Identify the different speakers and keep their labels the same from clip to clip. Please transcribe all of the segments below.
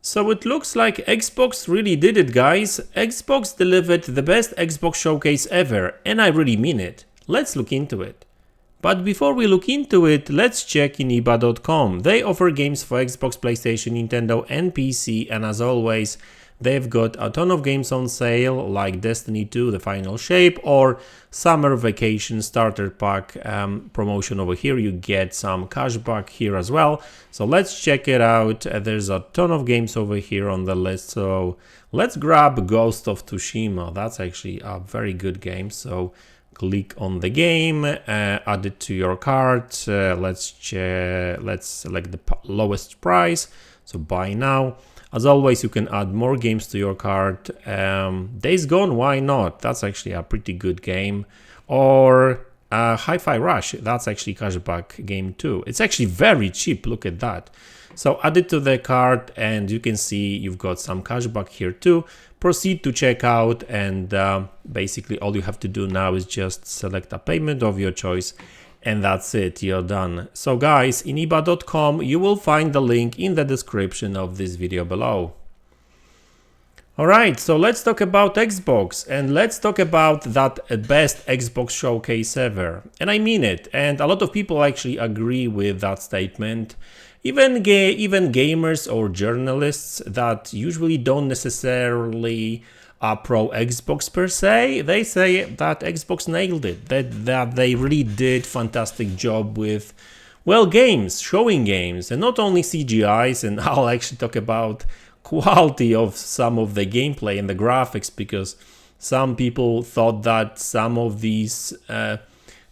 Speaker 1: So it looks like Xbox really did it, guys. Xbox delivered the best Xbox showcase ever, and I really mean it. Let's look into it. But before we look into it, let's check in iba.com. They offer games for Xbox, PlayStation, Nintendo and PC, and as always, they've got a ton of games on sale like Destiny 2, The Final Shape, or Summer Vacation Starter Pack promotion over here. You get some cashback here as well. So let's check it out. There's a ton of games over here on the list. So let's grab Ghost of Tsushima. That's actually a very good game. So click on the game, add it to your cart. Let's select the lowest price. So buy now. As always, you can add more games to your cart. Days Gone, why not? That's actually a pretty good game. Or Hi-Fi Rush, that's actually cashback game too. It's actually very cheap, look at that. So add it to the cart and you can see you've got some cashback here too. Proceed to checkout and basically all you have to do now is just select a payment of your choice. And that's it, you're done. So guys, in iba.com, you will find the link in the description of this video below. Alright, so let's talk about Xbox and let's talk about that best Xbox showcase ever. And I mean it, and a lot of people actually agree with that statement. Even gamers or journalists that usually don't necessarily are pro Xbox per se, they say that Xbox nailed it, that they really did fantastic job with, well, games, showing games, and not only CGIs, and I'll actually talk about quality of some of the gameplay and the graphics, because some people thought that some of these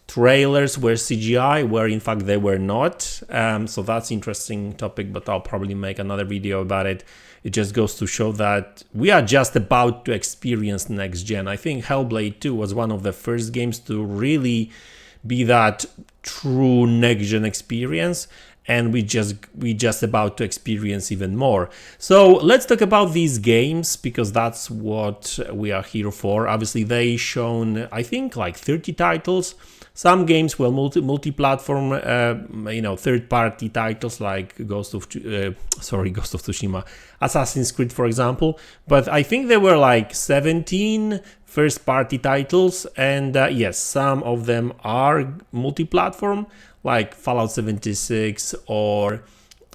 Speaker 1: trailers were CGI, where in fact they were not. So that's interesting topic, but I'll probably make another video about it. It just goes to show that we are just about to experience next gen. I think Hellblade 2 was one of the first games to really be that true next gen experience, and we just about to experience even more. So let's talk about these games, because that's what we are here for. Obviously they shown, I think, like 30 titles. Some games were multi-platform, third-party titles like Ghost of Tsushima, Assassin's Creed, for example. But I think there were like 17 first-party titles, and yes, some of them are multi-platform, like Fallout 76 or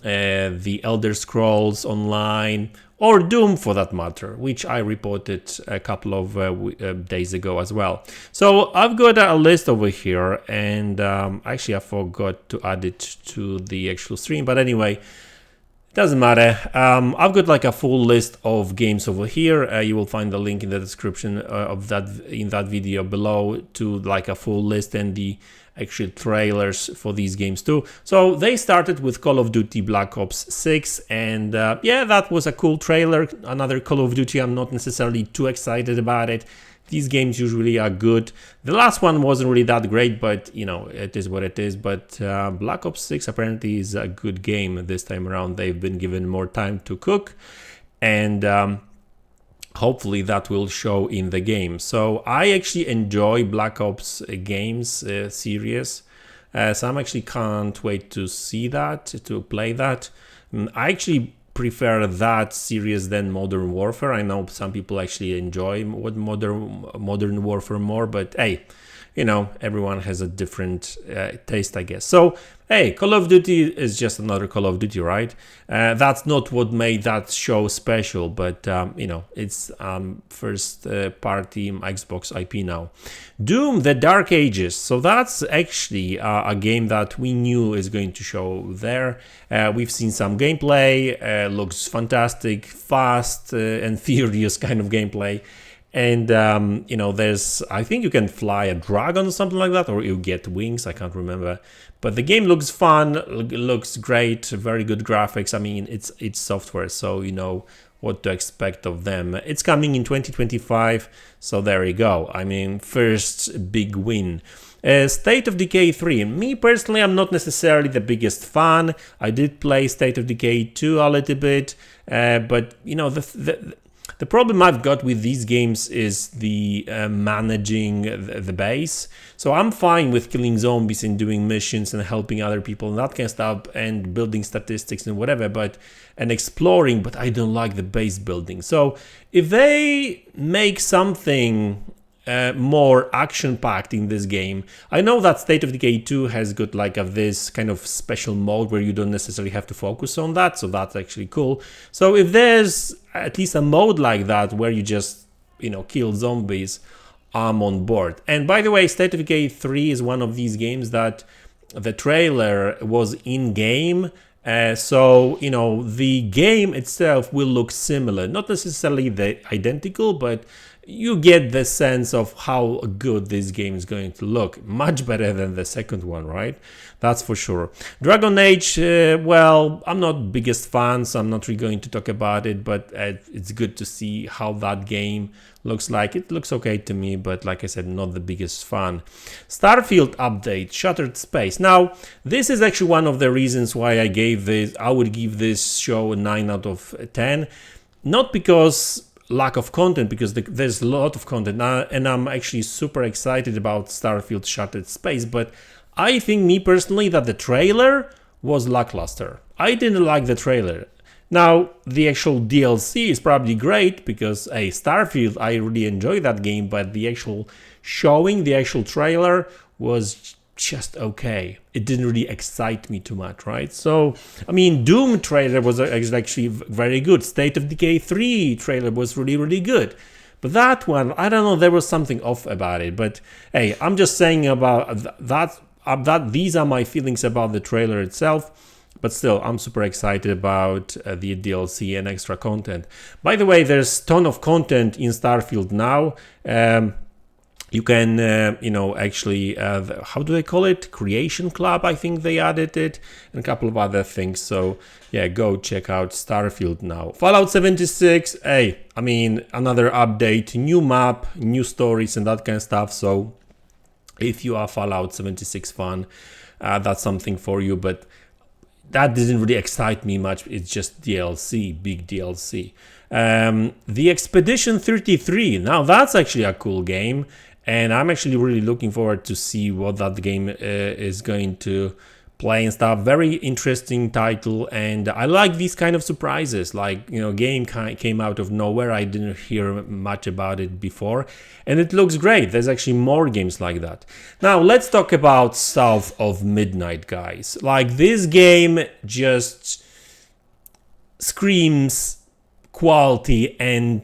Speaker 1: the Elder Scrolls Online, or Doom for that matter, which I reported a couple of days ago as well. So I've got a list over here, and actually I forgot to add it to the actual stream, but anyway, doesn't matter. I've got like a full list of games over here. You will find the link in the description of that video below to like a full list and the actual trailers for these games too. So they started with Call of Duty Black Ops 6, and yeah, that was a cool trailer. Another Call of Duty. I'm not necessarily too excited about it. These games usually are good. The last one wasn't really that great, but you know, it is what it is. But Black Ops 6 apparently is a good game this time around. They've been given more time to cook, and hopefully that will show in the game. So I actually enjoy Black Ops games series, so I actually can't wait to see that, to play that. I actually prefer that series than Modern Warfare. I know some people actually enjoy Modern Warfare more, but hey, you know, everyone has a different taste, I guess. So hey, Call of Duty is just another Call of Duty, right? That's not what made that show special, but you know, it's first party Xbox IP now. Doom: The Dark Ages. So that's actually a game that we knew is going to show there. We've seen some gameplay. Looks fantastic, fast and furious kind of gameplay. And you know, I think you can fly a dragon or something like that, or you get wings, I can't remember. But the game looks fun, looks great, very good graphics. I mean, it's software, so you know what to expect of them. It's coming in 2025, so there you go. I mean, first big win. State of Decay 3. Me personally, I'm not necessarily the biggest fan. I did play State of Decay 2 a little bit, but you know, the The problem I've got with these games is the managing the base. So I'm fine with killing zombies and doing missions and helping other people and that kind of stuff and building statistics and whatever, and exploring, but I don't like the base building. So if they make something more action-packed in this game. I know that State of Decay 2 has got like this kind of special mode where you don't necessarily have to focus on that, so that's actually cool. So if there's at least a mode like that where you just, kill zombies, I'm on board. And by the way, State of Decay 3 is one of these games that the trailer was in-game. So, the game itself will look similar, not necessarily identical, but you get the sense of how good this game is going to look. Much better than the second one, right? That's for sure. Dragon Age, well, I'm not biggest fan, so I'm not really going to talk about it, but it's good to see how that game looks like. It looks okay to me, but like I said, not the biggest fan. Starfield update, Shattered Space. Now, this is actually one of the reasons why I would give this show a 9 out of 10. Not because lack of content, because there's a lot of content and I'm actually super excited about Starfield Shattered Space, but I think, me personally, that the trailer was lackluster. I didn't like the trailer. Now, the actual DLC is probably great because, hey, Starfield, I really enjoy that game, but the actual showing, the actual trailer was just okay. It didn't really excite me too much, right? So, I mean, Doom trailer was actually very good. State of Decay 3 trailer was really, really good. But that one, I don't know, there was something off about it. But hey, I'm just saying about that these are my feelings about the trailer itself. But still, I'm super excited about the DLC and extra content. By the way, there's a ton of content in Starfield now. You can, actually, how do they call it? Creation Club, I think they added it, and a couple of other things. So, yeah, go check out Starfield now. Fallout 76, hey, I mean, another update, new map, new stories, and that kind of stuff. So, if you are Fallout 76 fan, that's something for you. But that didn't really excite me much. It's just DLC, big DLC. The Expedition 33, now that's actually a cool game. And I'm actually really looking forward to see what that game is going to play and stuff. Very interesting title, and I like these kind of surprises. Like, game came out of nowhere. I didn't hear much about it before, and it looks great. There's actually more games like that. Now, let's talk about South of Midnight, guys. Like, this game just screams quality and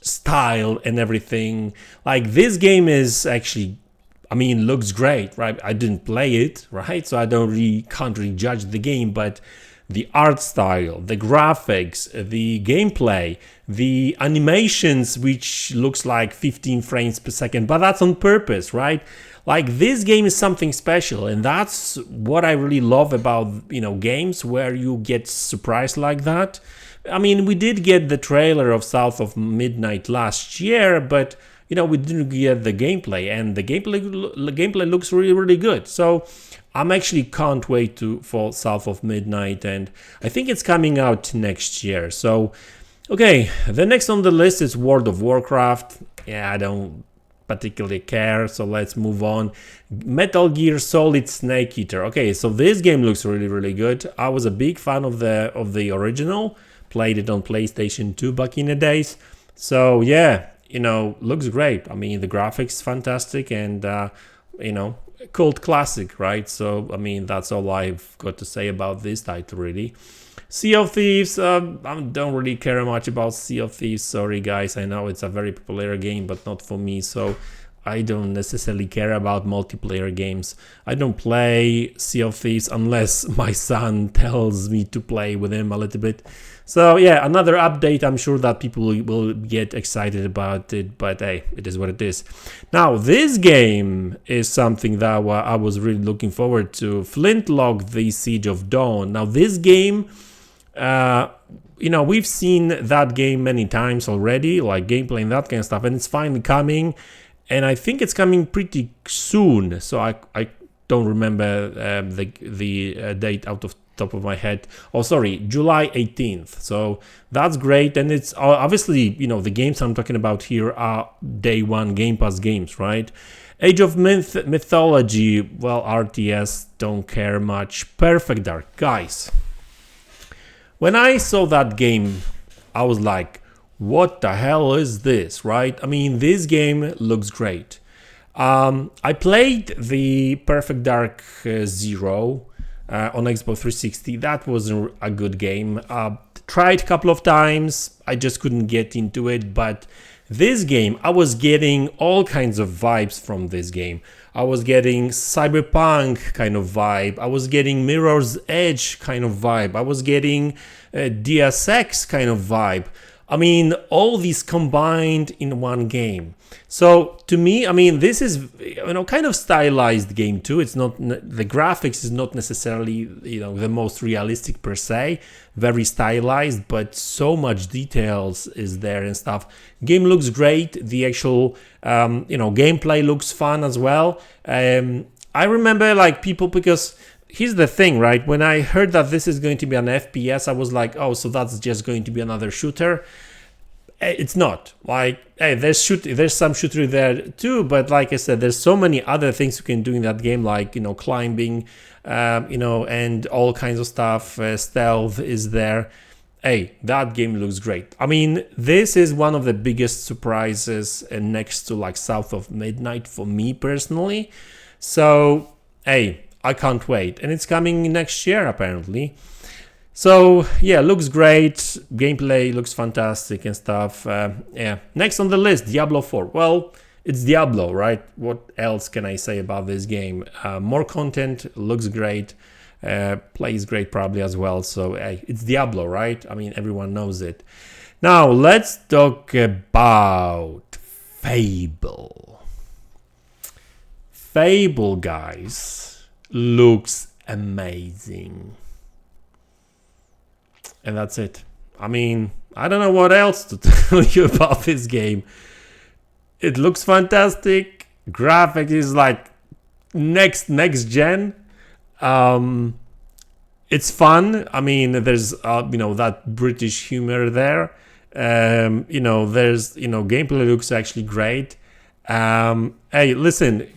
Speaker 1: style and everything. Like, this game is actually, I mean, looks great, right? I didn't play it, right? So I can't really judge the game, but the art style, the graphics, the gameplay, the animations, which looks like 15 frames per second, but that's on purpose, right? Like, this game is something special, and that's what I really love about, games where you get surprised like that. I mean, we did get the trailer of South of Midnight last year, but, we didn't get the gameplay, and the gameplay looks really, really good. So I'm actually can't wait for South of Midnight, and I think it's coming out next year. So, okay, the next on the list is World of Warcraft. Yeah, I don't particularly care, so let's move on. Metal Gear Solid Snake Eater. Okay, so this game looks really, really good. I was a big fan of the original. Played it on PlayStation 2 back in the days. So yeah, looks great. I mean, the graphics fantastic, and cult classic, right? So I mean, that's all I've got to say about this title, really. Sea of Thieves, I don't really care much about Sea of Thieves. Sorry guys, I know it's a very popular game, but not for me. So I don't necessarily care about multiplayer games. I don't play Sea of Thieves unless my son tells me to play with him a little bit. So yeah, another update. I'm sure that people will get excited about it, but hey, it is what it is. Now, this game is something that I was really looking forward to. Flintlock, The Siege of Dawn. Now, this game, we've seen that game many times already, like gameplay and that kind of stuff, and it's finally coming. And I think it's coming pretty soon. So I don't remember the date out of top of my head. Oh, sorry, July 18th. So that's great. And it's obviously, the games I'm talking about here are day one Game Pass games, right? Age of Mythology, well, RTS, don't care much. Perfect Dark, guys. When I saw that game, I was like, what the hell is this, right? I mean, this game looks great. I played the Perfect Dark Zero on Xbox 360. That was a good game. Tried a couple of times. I just couldn't get into it. But this game, I was getting all kinds of vibes from this game. I was getting cyberpunk kind of vibe. I was getting Mirror's Edge kind of vibe. I was getting Deus Ex kind of vibe. I mean, all these combined in one game. So to me, I mean, this is, kind of stylized game too. It's not, the graphics is not necessarily, the most realistic per se, very stylized, but so much details is there and stuff. Game looks great. The actual, gameplay looks fun as well. I remember like people, because here's the thing, right? When I heard that this is going to be an FPS, I was like, oh, so that's just going to be another shooter. It's not. Like, hey, there's some shooter there too, but like I said, there's so many other things you can do in that game, like, climbing, and all kinds of stuff. Stealth is there. Hey, that game looks great. I mean, this is one of the biggest surprises next to like South of Midnight for me personally. So, hey, I can't wait. And it's coming next year, apparently. So, yeah, looks great. Gameplay looks fantastic and stuff. Yeah. Next on the list, Diablo 4. Well, it's Diablo, right? What else can I say about this game? More content, looks great. Plays great probably as well. So, hey, it's Diablo, right? I mean, everyone knows it. Now, let's talk about Fable. Fable, guys, looks amazing. And that's it. I mean, I don't know what else to tell you about this game. It looks fantastic. Graphics is like next gen. It's fun. I mean, there's that British humor there. There's gameplay looks actually great. Hey, listen,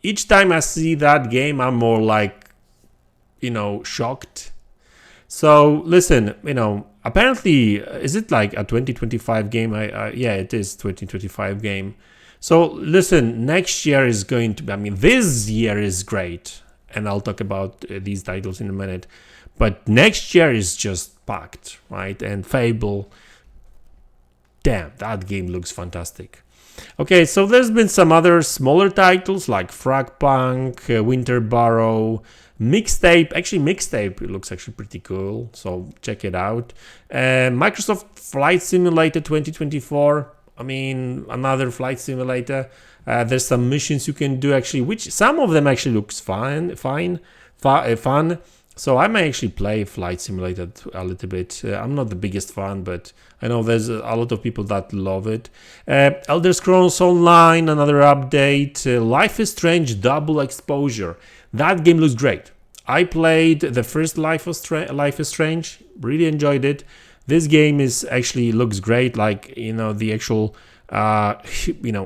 Speaker 1: each time I see that game, I'm more like, shocked. So listen, apparently, is it like a 2025 game? Yeah, it is 2025 game. So listen, next year is going to be, I mean, this year is great. And I'll talk about these titles in a minute. But next year is just packed, right? And Fable, damn, that game looks fantastic. Okay, so there's been some other smaller titles like Fragpunk, Winter Barrow, Mixtape. Actually, Mixtape looks actually pretty cool, so check it out. Microsoft Flight Simulator 2024. I mean, another flight simulator. There's some missions you can do actually, which some of them actually looks fun. So I may actually play Flight Simulator a little bit. I'm not the biggest fan, but I know there's a lot of people that love it. Elder Scrolls Online, another update. Life is Strange Double Exposure. That game looks great. I played the first Life is Strange, really enjoyed it. This game is actually looks great. Like, the actual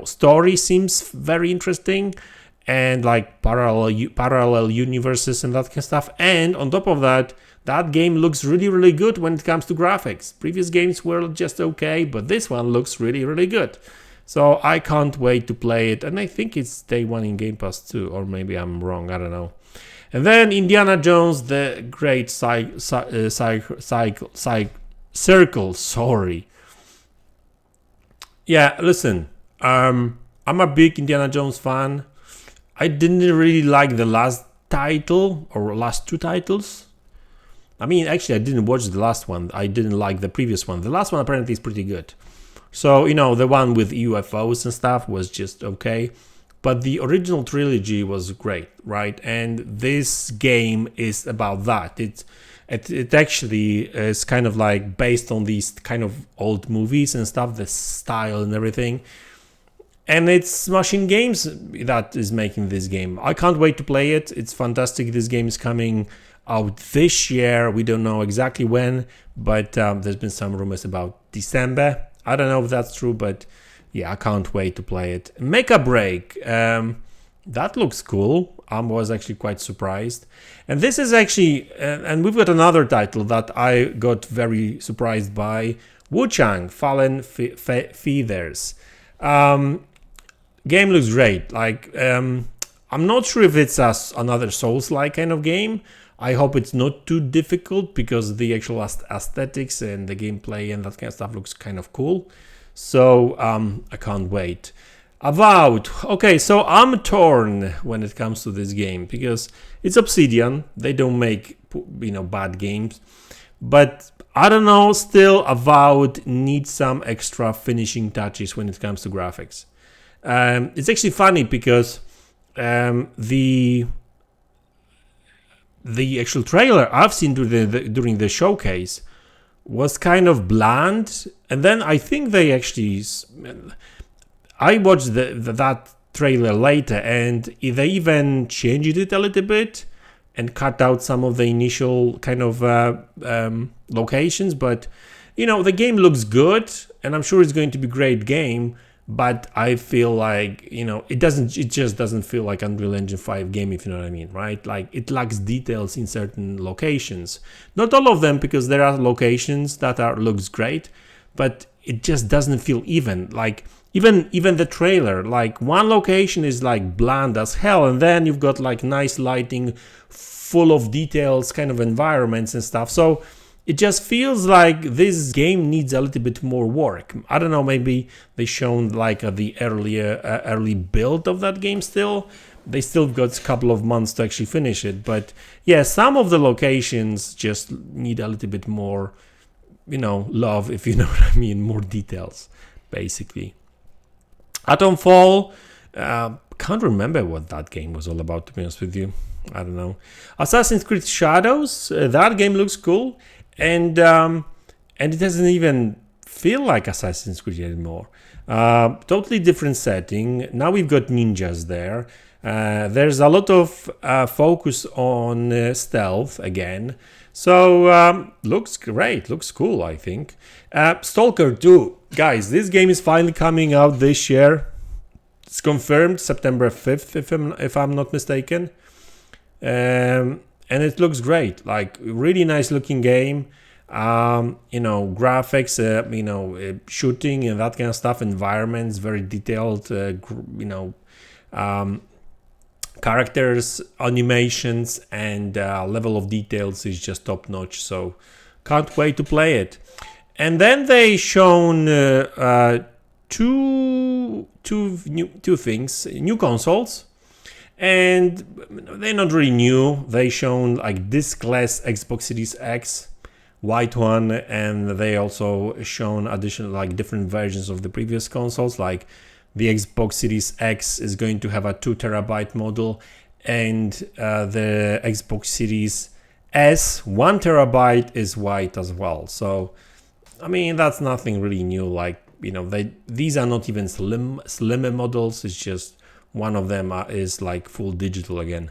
Speaker 1: story seems very interesting. And like parallel universes and that kind of stuff. And on top of that, that game looks really, really good when it comes to graphics. Previous games were just okay, but this one looks really, really good. So I can't wait to play it. And I think it's day one in Game Pass too, or maybe I'm wrong, I don't know. And then Indiana Jones, the Great Circle, sorry. Yeah, listen, I'm a big Indiana Jones fan. I didn't really like the last title or last two titles. I mean, actually, I didn't watch the last one. I didn't like the previous one. The last one apparently is pretty good. So, the one with UFOs and stuff was just okay. But the original trilogy was great, right? And this game is about that. It actually is kind of like based on these kind of old movies and stuff, the style and everything. And it's Machine Games that is making this game. I can't wait to play it. It's fantastic. This game is coming out this year. We don't know exactly when, but there's been some rumors about December. I don't know if that's true, but yeah, I can't wait to play it. Make a Break. That looks cool. I was actually quite surprised. And this is actually, and we've got another title that I got very surprised by. Wu-Chang, Fallen Feathers. Game looks great. Like, I'm not sure if it's another Souls-like kind of game. I hope it's not too difficult because the actual aesthetics and the gameplay and that kind of stuff looks kind of cool. So I can't wait. Avowed. Okay, so I'm torn when it comes to this game because it's Obsidian. They don't make, bad games. But I don't know, still Avowed needs some extra finishing touches when it comes to graphics. It's actually funny because the actual trailer I've seen during the showcase was kind of bland, and then I think they actually, I watched that trailer later, and they even changed it a little bit and cut out some of the initial kind of locations. But the game looks good, and I'm sure it's going to be a great game. But I feel like it just doesn't feel like Unreal Engine 5 game, if you know what I mean, right? Like, it lacks details in certain locations. Not all of them, because there are locations that looks great, but it just doesn't feel even. Like, even the trailer, like, one location is like bland as hell, and then you've got like nice lighting, full of details, kind of environments and stuff. So it just feels like this game needs a little bit more work. I don't know, maybe they shown like the early build of that game still. They still got a couple of months to actually finish it. But yeah, some of the locations just need a little bit more, love, if you know what I mean, more details, basically. Atomfall, can't remember what that game was all about, to be honest with you. I don't know. Assassin's Creed Shadows, that game looks cool. And it doesn't even feel like Assassin's Creed anymore. Totally different setting. Now we've got ninjas there. There's a lot of focus on stealth again. So looks great, looks cool, I think. Stalker 2. Guys, this game is finally coming out this year. It's confirmed September 5th, if I'm not mistaken. And it looks great, like really nice looking game. Graphics, shooting and that kind of stuff, environments, very detailed, characters, animations, and level of details is just top notch. So can't wait to play it. And then they shown two things, new consoles. And they're not really new. They shown like disc-less Xbox Series X, white one, and they also shown additional like different versions of the previous consoles. Like the Xbox Series X is going to have a 2 terabyte model, and the Xbox Series S 1 terabyte is white as well. So I mean, that's nothing really new. Like these are not even slimmer models. It's just one of them is like full digital again.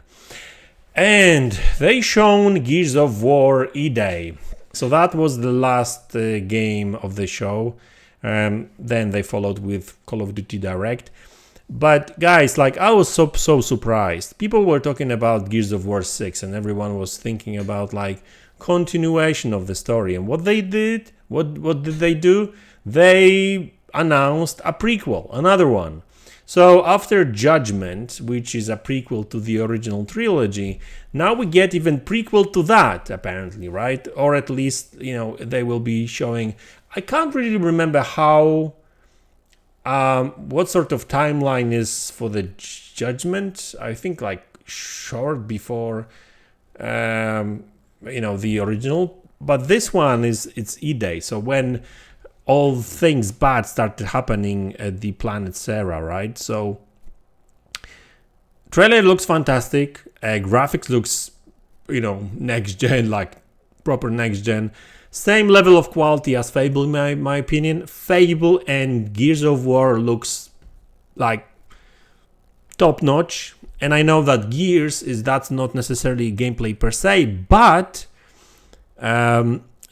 Speaker 1: And they shown Gears of War E-Day. So that was the last game of the show. Then they followed with Call of Duty Direct. But guys, like I was so surprised. People were talking about Gears of War 6 and everyone was thinking about like continuation of the story. And what they did, what did they do? They announced a prequel, another one. So after Judgment, which is a prequel to the original trilogy, now we get even prequel to that, apparently, right? Or at least, they will be showing. I can't really remember how, what sort of timeline is for the Judgment. I think like short before, the original. But this one it's E-Day. So when all things bad started happening at the planet Sarah, right? So trailer looks fantastic. Graphics looks, next gen, like proper next gen. Same level of quality as Fable, in my opinion. Fable and Gears of War looks like top notch. And I know that Gears that's not necessarily gameplay per se, but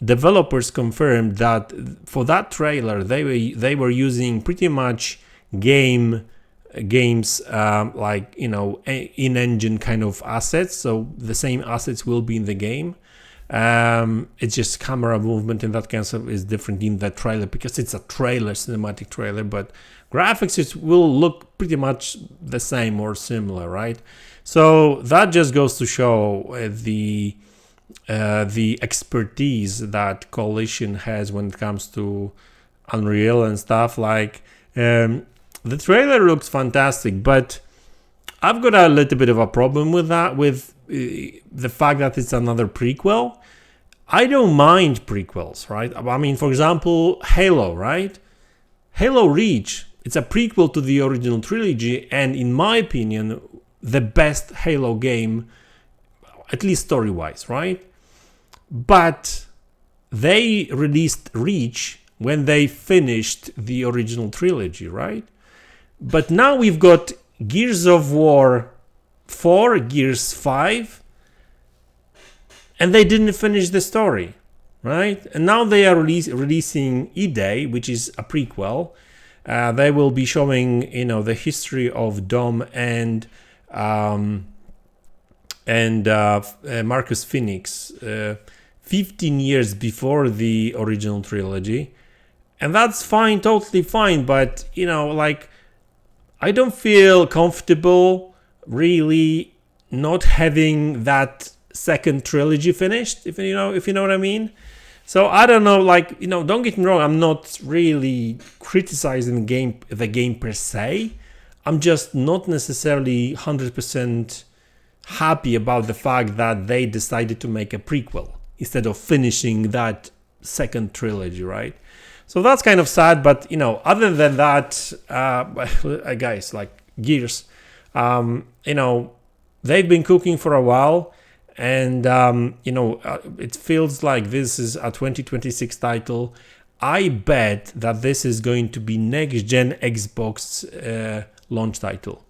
Speaker 1: developers confirmed that for that trailer they were using pretty much games like, you know, in-engine kind of assets. So the same assets will be in the game. It's just camera movement and that kind of stuff is different in that trailer because it's a trailer, cinematic trailer, but graphics will look pretty much the same or similar, right? So that just goes to show the expertise that Coalition has when it comes to Unreal and stuff. Like the trailer looks fantastic, but I've got a little bit of a problem with that, with the fact that it's another prequel. I don't mind prequels, right? I mean, for example, Halo, right? Halo Reach, it's a prequel to the original trilogy, and in my opinion, the best Halo game, at least story-wise, right? But they released Reach when they finished the original trilogy, right? But now we've got Gears of War 4, Gears 5, and they didn't finish the story, right? And now they are releasing E-Day, which is a prequel. They will be showing, you know, the history of Dom and Marcus Phoenix 15 years before the original trilogy. And that's fine, totally fine, but, you know, like, I don't feel comfortable really not having that second trilogy finished, if you know what I mean. So I don't know, like, you know, don't get me wrong, I'm not really criticizing the game per se. I'm just not necessarily 100% happy about the fact that they decided to make a prequel instead of finishing that second trilogy, right? So that's kind of sad, but, you know, other than that, guys, like Gears, you know, they've been cooking for a while, and, you know, it feels like this is a 2026 title. I bet that this is going to be next-gen Xbox launch title.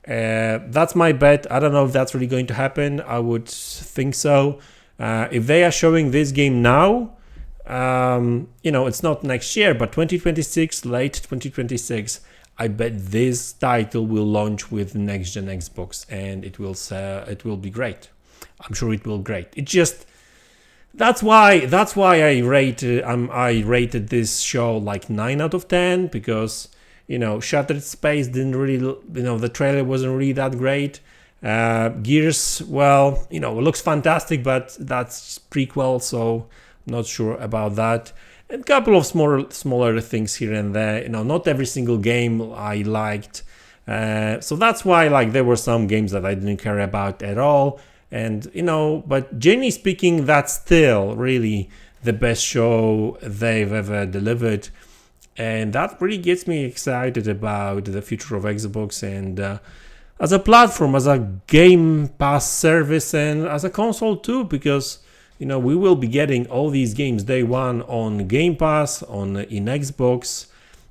Speaker 1: That's my bet. I don't know if that's really going to happen. I would think so. If they are showing this game now, you know, it's not next year, but 2026, late 2026, I bet this title will launch with next gen Xbox, and it will be great. I'm sure it will be great. It just, that's why I rated this show like 9 out of 10, because, you know, Shattered Space didn't really, you know, the trailer wasn't really that great. Gears, well, you know, looks fantastic, but that's prequel, so not sure about that. And a couple of smaller things here and there. You know, not every single game I liked. So that's why, like, there were some games that I didn't care about at all. And, you know, but generally speaking, that's still really the best show they've ever delivered. And that really gets me excited about the future of Xbox, and as a platform, as a Game Pass service, and as a console too, because, you know, we will be getting all these games day one on Game Pass, in Xbox,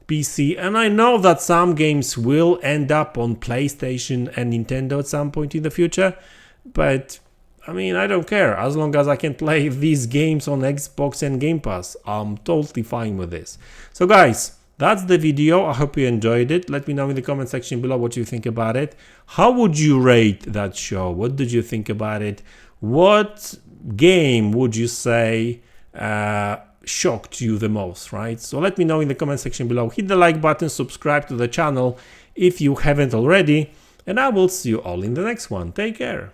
Speaker 1: PC, and I know that some games will end up on PlayStation and Nintendo at some point in the future, but I mean, I don't care. As long as I can play these games on Xbox and Game Pass, I'm totally fine with this. So guys, that's the video. I hope you enjoyed it. Let me know in the comment section below what you think about it. How would you rate that show? What did you think about it? What game would you say shocked you the most, right? So let me know in the comment section below. Hit the like button, subscribe to the channel if you haven't already, and I will see you all in the next one. Take care.